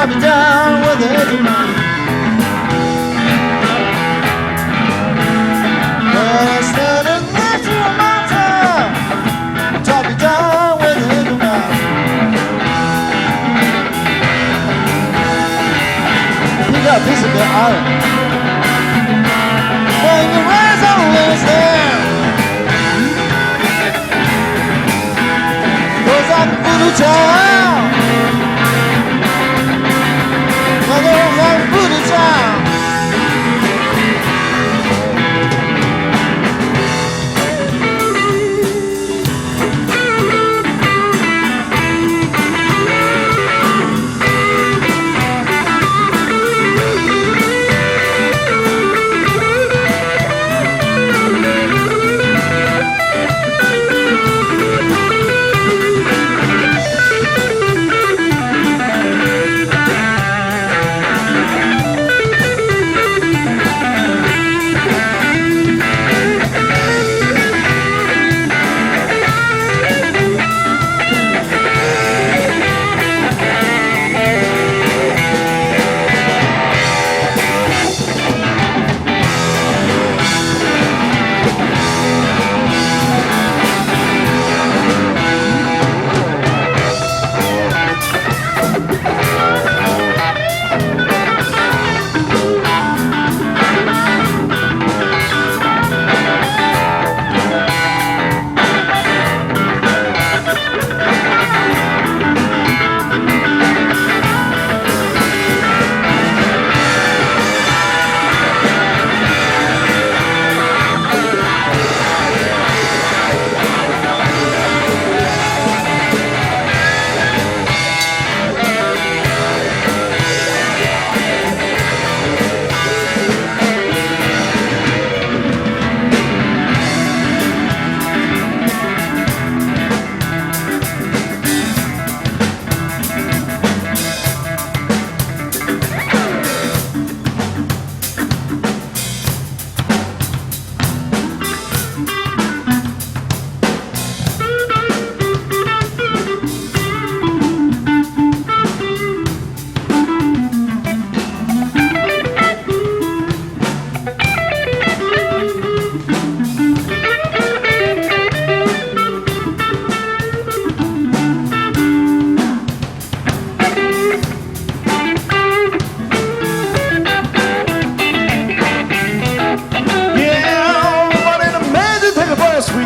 Drop me down with the edge of mine. Well, standing next to a mountain, drop me down with the edge of mine. Pick up a piece of the island. When you raise always there, goes out to Voodoo Town. Voodoo Town.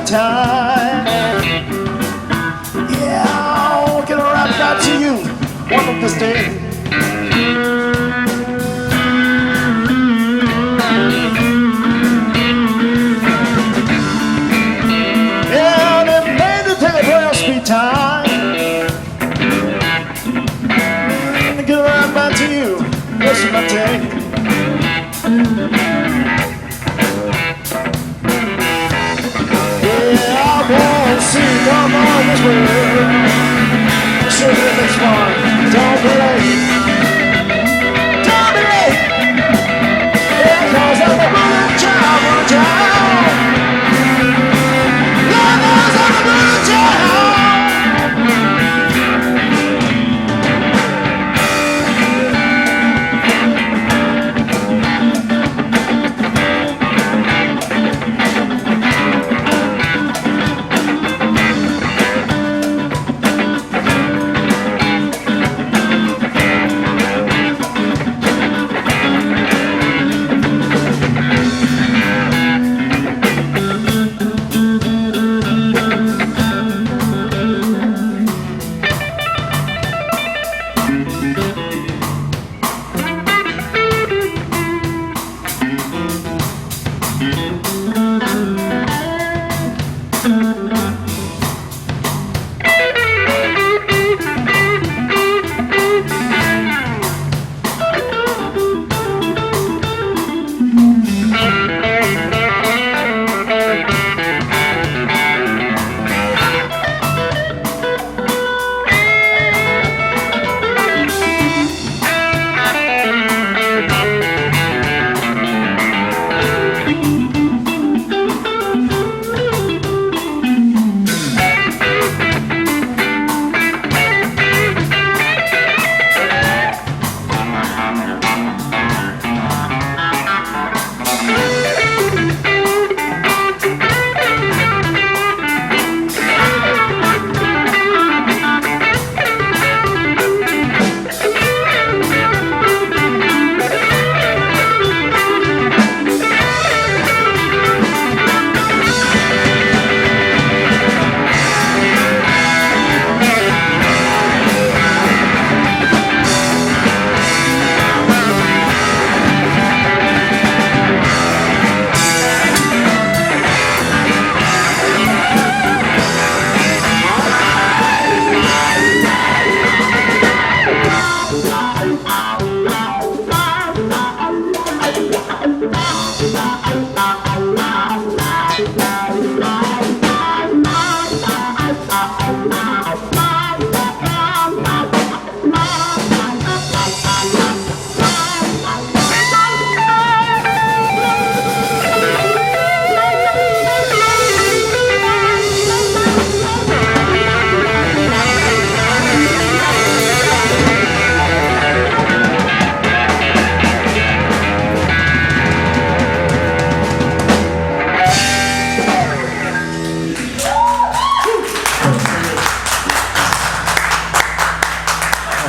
Time. Yeah, I'll get around back to you one of this day. Yeah, they made to take a real sweet time. Get around back to you. Yes, my day. See, come on this way. Sure that it's fun. Don't be late. Don't be late. Yeah, 'cause I'm a good child, good child. Yeah, 'cause I'm a good child.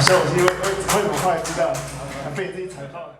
所以我为什么后来知道，被自己踩到。